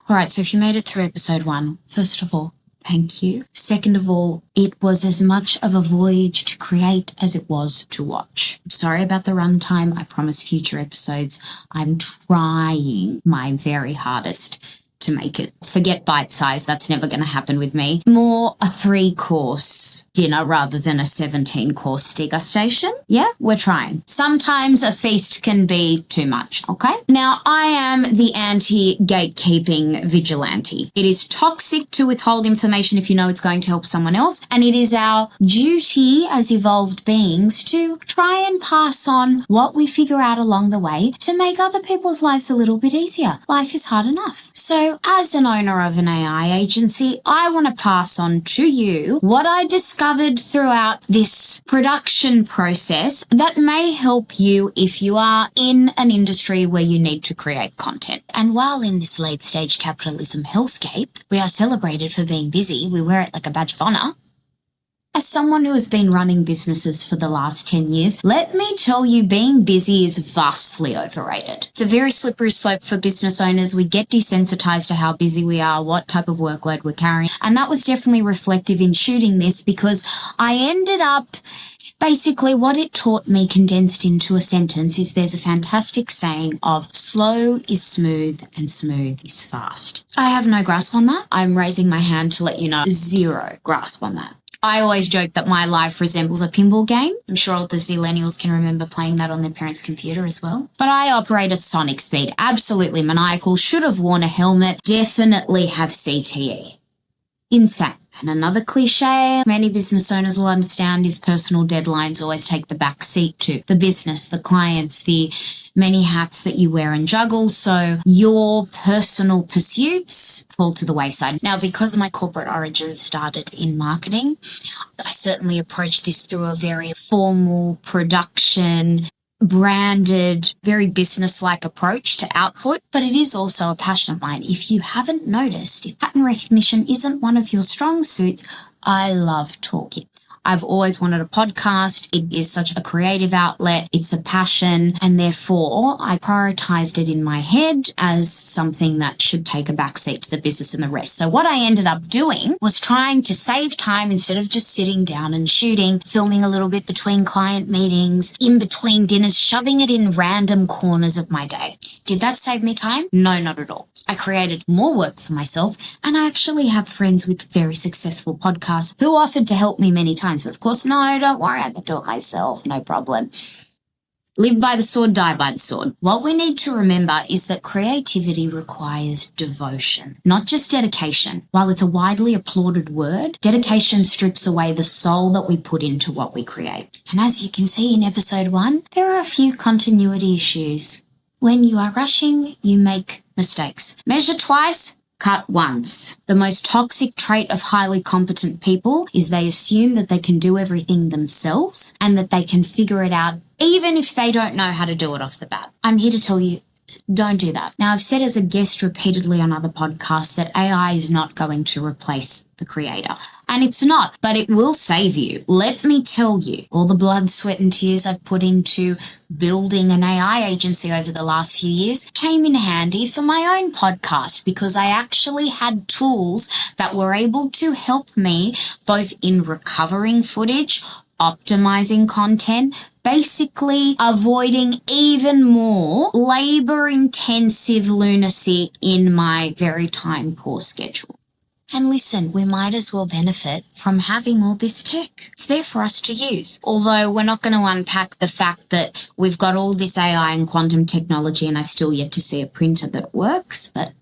All right, so if you made it through episode 1, first of all, thank you. Second of all, it was as much of a voyage to create as it was to watch. I'm sorry about the runtime. I promise future episodes, I'm trying my very hardest to make it. Forget bite size. That's never going to happen with me. More a 3-course dinner rather than a 17-course degustation. Yeah, we're trying. Sometimes a feast can be too much, okay? Now, I am the anti-gatekeeping vigilante. It is toxic to withhold information if you know it's going to help someone else, and it is our duty as evolved beings to try and pass on what we figure out along the way to make other people's lives a little bit easier. Life is hard enough. So as an owner of an AI agency, I want to pass on to you what I discovered throughout this production process that may help you if you are in an industry where you need to create content. And while in this late-stage capitalism hellscape, we are celebrated for being busy, we wear it like a badge of honor. As someone who has been running businesses for the last 10 years, let me tell you, being busy is vastly overrated. It's a very slippery slope for business owners. We get desensitized to how busy we are, what type of workload we're carrying. And that was definitely reflective in shooting this, because I ended up basically what it taught me condensed into a sentence is there's a fantastic saying of slow is smooth and smooth is fast. I have no grasp on that. I'm raising my hand to let you know, zero grasp on that. I always joke that my life resembles a pinball game. I'm sure all the Zillennials can remember playing that on their parents' computer as well. But I operate at sonic speed, absolutely maniacal, should have worn a helmet, definitely have CTE. Insane. And another cliche many business owners will understand is personal deadlines always take the back seat to the business, the clients, the many hats that you wear and juggle. So your personal pursuits fall to the wayside. Now, because my corporate origins started in marketing, I certainly approached this through a very formal production, branded, very business-like approach to output, but it is also a passion of mine. If you haven't noticed, if pattern recognition isn't one of your strong suits, I love talking. I've always wanted a podcast. It is such a creative outlet. It's a passion. And therefore, I prioritized it in my head as something that should take a backseat to the business and the rest. So what I ended up doing was trying to save time instead of just sitting down and shooting, filming a little bit between client meetings, in between dinners, shoving it in random corners of my day. Did that save me time? No, not at all. I created more work for myself, and I actually have friends with very successful podcasts who offered to help me many times. But of course, no, don't worry, I can do it myself, no problem. Live by the sword, die by the sword. What we need to remember is that creativity requires devotion, not just dedication. While it's a widely applauded word, dedication strips away the soul that we put into what we create. And as you can see in episode 1, there are a few continuity issues. When you are rushing, you make mistakes. Measure twice, cut once. The most toxic trait of highly competent people is they assume that they can do everything themselves and that they can figure it out even if they don't know how to do it off the bat. I'm here to tell you, don't do that. Now, I've said as a guest repeatedly on other podcasts that AI is not going to replace the creator. And it's not, but it will save you. Let me tell you, all the blood, sweat and tears I've put into building an AI agency over the last few years came in handy for my own podcast because I actually had tools that were able to help me both in recovering footage, optimizing content, basically avoiding even more labor-intensive lunacy in my very time-poor schedule. And listen, we might as well benefit from having all this tech. It's there for us to use. Although we're not going to unpack the fact that we've got all this AI and quantum technology and I've still yet to see a printer that works, but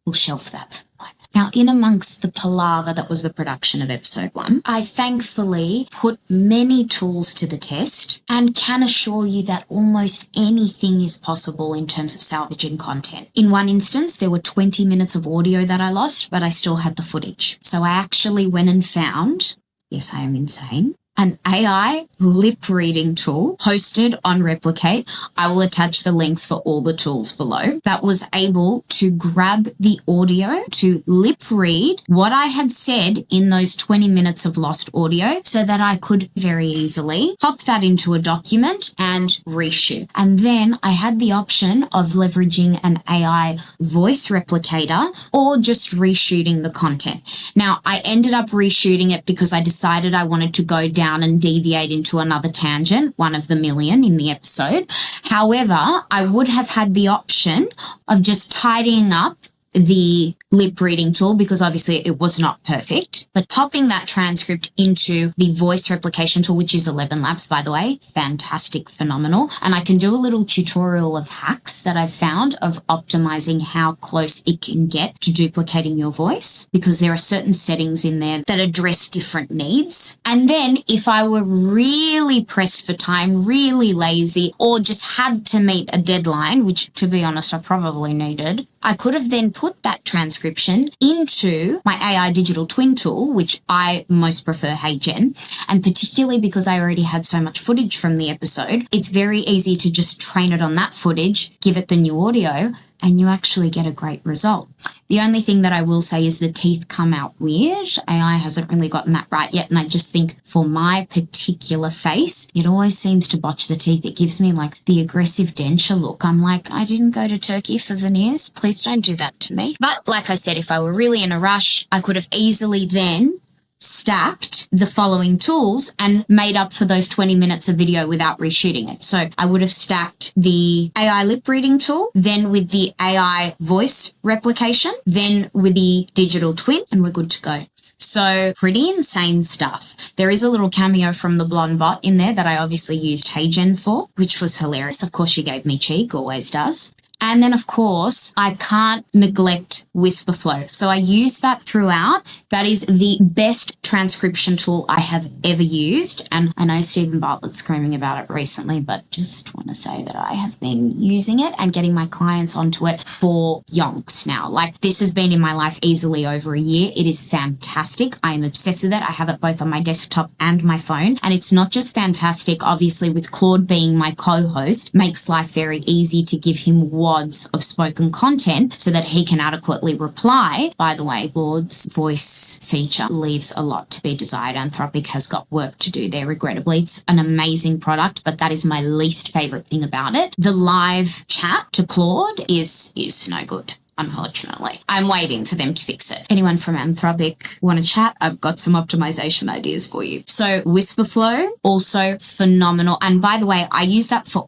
we'll shelf that for the moment. Now, in amongst the palaver that was the production of episode 1, I thankfully put many tools to the test and can assure you that almost anything is possible in terms of salvaging content. In one instance, there were 20 minutes of audio that I lost, but I still had the footage. So I actually went and found, yes, I am insane, an AI lip reading tool hosted on Replicate. I will attach the links for all the tools below, that was able to grab the audio to lip read what I had said in those 20 minutes of lost audio so that I could very easily pop that into a document and reshoot. And then I had the option of leveraging an AI voice replicator or just reshooting the content. Now, I ended up reshooting it because I decided I wanted to go down and deviate into another tangent, one of the million in the episode. However, I would have had the option of just tidying up the lip reading tool because obviously it was not perfect, but popping that transcript into the voice replication tool, which is 11 Labs, by the way, fantastic, phenomenal. And I can do a little tutorial of hacks that I've found of optimizing how close it can get to duplicating your voice, because there are certain settings in there that address different needs. And then if I were really pressed for time, really lazy, or just had to meet a deadline, which to be honest, I probably needed, I could have then put that transcription into my AI digital twin tool, which I most prefer, HeyGen. And particularly because I already had so much footage from the episode, it's very easy to just train it on that footage, give it the new audio, and you actually get a great result. The only thing that I will say is the teeth come out weird. AI hasn't really gotten that right yet. And I just think for my particular face, it always seems to botch the teeth. It gives me like the aggressive denture look. I'm like, I didn't go to Turkey for veneers. Please don't do that to me. But like I said, if I were really in a rush, I could have easily then stacked the following tools and made up for those 20 minutes of video without reshooting it. So I would have stacked the AI lip reading tool, then with the AI voice replication, then with the digital twin, and we're good to go. So pretty insane stuff. There is a little cameo from the blonde bot in there that I obviously used HeyGen for, which was hilarious. Of course, she gave me cheek, always does. And then, of course, I can't neglect Whisperflow. So I use that throughout. That is the best transcription tool I have ever used. And I know Stephen Bartlett's screaming about it recently, but just want to say that I have been using it and getting my clients onto it for yonks now. Like, this has been in my life easily over a year. It is fantastic. I am obsessed with it. I have it both on my desktop and my phone. And it's not just fantastic, obviously, with Claude being my co-host, makes life very easy to give him wads of spoken content so that he can adequately reply. By the way, Claude's voice feature leaves a lot to be desired. Anthropic has got work to do there, regrettably. It's an amazing product, but that is my least favorite thing about it. The live chat to Claude is no good. Unfortunately, I'm waiting for them to fix it. Anyone from Anthropic want to chat? I've got some optimization ideas for you. So Whisperflow, also phenomenal. And by the way, I use that for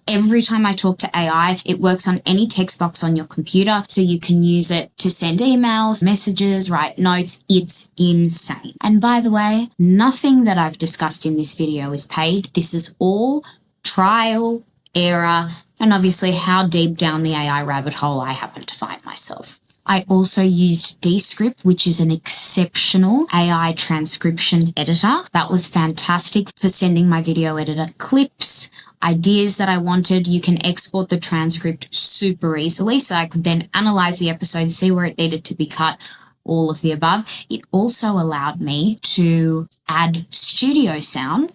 every time I talk to AI. It works on any text box on your computer, so you can use it to send emails, messages, write notes. It's insane. And by the way, nothing that I've discussed in this video is paid. This is all trial, error, and obviously how deep down the AI rabbit hole I happen to find myself. I also used Descript, which is an exceptional AI transcription editor. That was fantastic for sending my video editor clips, ideas that I wanted. You can export the transcript super easily, so I could then analyze the episode, see where it needed to be cut, all of the above. It also allowed me to add studio sound,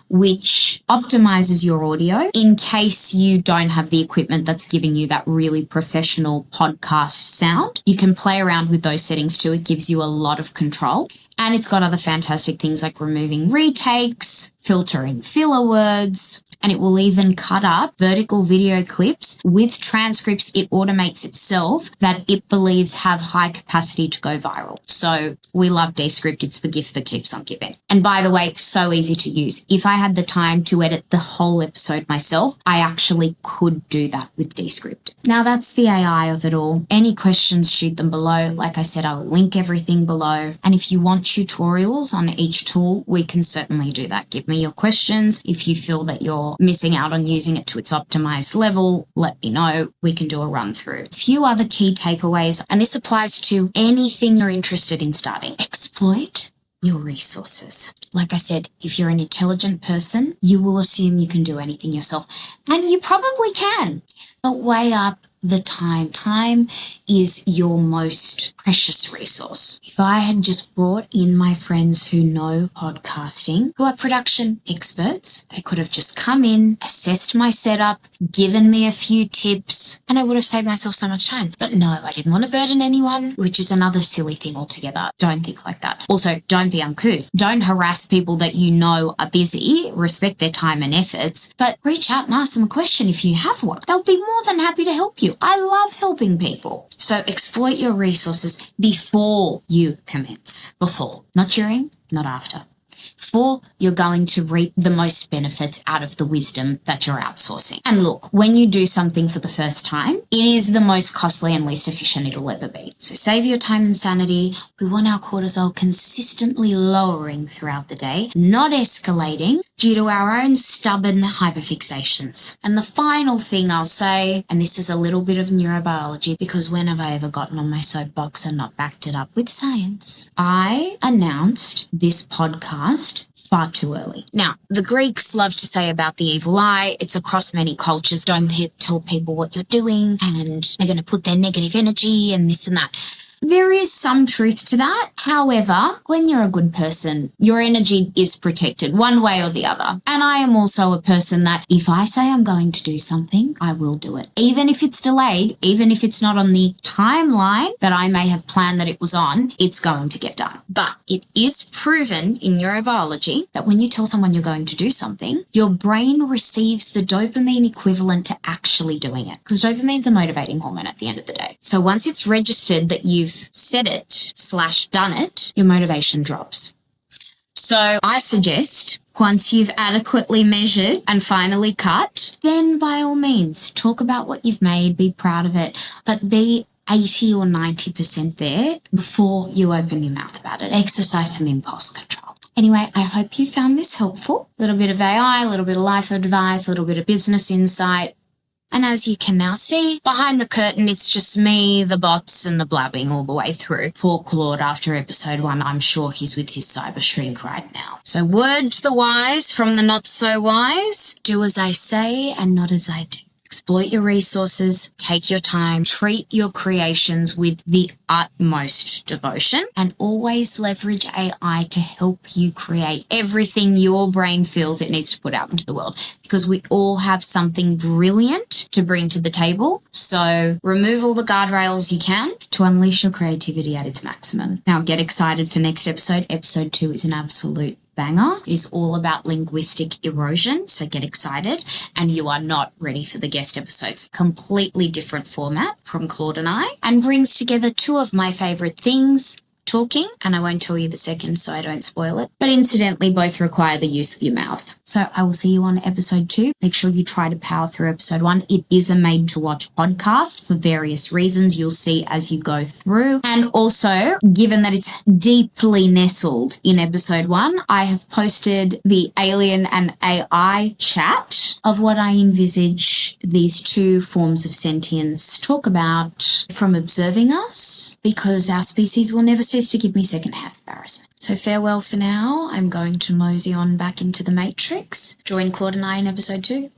which optimizes your audio in case you don't have the equipment that's giving you that really professional podcast sound. You can play around with those settings too. It gives you a lot of control. And it's got other fantastic things like removing retakes, filtering filler words, and it will even cut up vertical video clips with transcripts it automates itself that it believes have high capacity to go viral. So we love Descript. It's the gift that keeps on giving. And by the way, so easy to use. If I had the time to edit the whole episode myself, I actually could do that with Descript. Now that's the AI of it all. Any questions, shoot them below. Like I said, I'll link everything below. And if you want tutorials on each tool, we can certainly do that. Give me your questions. If you feel that you're missing out on using it to its optimized level, let me know. We can do a run through. A few other key takeaways, and this applies to anything you're interested in starting. Exploit your resources. Like I said, if you're an intelligent person, you will assume you can do anything yourself. And you probably can. But weigh up the time. Time is your most precious resource. If I had just brought in my friends who know podcasting, who are production experts, they could have just come in, assessed my setup, given me a few tips, and I would have saved myself so much time. But no, I didn't want to burden anyone, which is another silly thing altogether. Don't think like that. Also, don't be uncouth. Don't harass people that you know are busy. Respect their time and efforts, but reach out and ask them a question if you have one. They'll be more than happy to help you. I love helping people. So exploit your resources before you commence. Before, not during, not after. For you're going to reap the most benefits out of the wisdom that you're outsourcing. And look, when you do something for the first time, it is the most costly and least efficient it'll ever be. So save your time and sanity. We want our cortisol consistently lowering throughout the day, not escalating due to our own stubborn hyperfixations. And the final thing I'll say, and this is a little bit of neurobiology, because when have I ever gotten on my soapbox and not backed it up with science? I announced this podcast far too early. Now, the Greeks love to say about the evil eye, it's across many cultures. Don't tell people what you're doing and they're going to put their negative energy and this and that. There is some truth to that. However, when you're a good person, your energy is protected one way or the other. And I am also a person that if I say I'm going to do something, I will do it. Even if it's delayed, even if it's not on the timeline that I may have planned that it was on, it's going to get done. But it is proven in neurobiology that when you tell someone you're going to do something, your brain receives the dopamine equivalent to actually doing it. Because dopamine's a motivating hormone at the end of the day. So once it's registered that you've said it / done it, your motivation drops. So I suggest once you've adequately measured and finally cut, then by all means, talk about what you've made, be proud of it, but be 80 or 90% there before you open your mouth about it. Exercise some impulse control. Anyway, I hope you found this helpful. A little bit of AI, a little bit of life advice, a little bit of business insight. And as you can now see, behind the curtain, it's just me, the bots, and the blabbing all the way through. Poor Claude, after episode 1, I'm sure he's with his cyber shrink right now. So word to the wise from the not so wise, do as I say and not as I do. Exploit your resources, take your time, treat your creations with the utmost devotion, and always leverage AI to help you create everything your brain feels it needs to put out into the world, because we all have something brilliant to bring to the table. So remove all the guardrails you can to unleash your creativity at its maximum. Now get excited for next episode. Episode 2 is an absolute banger. It is all about linguistic erosion, so get excited. And you are not ready for the guest episodes. Completely different format from Claude and I, and brings together two of my favorite things, talking, and I won't tell you the second so I don't spoil it, but incidentally both require the use of your mouth. So I will see you on episode 2. Make sure you try to power through episode 1. It is a made to watch podcast for various reasons you'll see as you go through. And also, given that it's deeply nestled in episode 1, I have posted the alien and AI chat of what I envisage these two forms of sentience talk about from observing us, because our species will never cease to give me secondhand embarrassment. So farewell for now. I'm going to mosey on back into the Matrix. Join Claude and I in episode 2.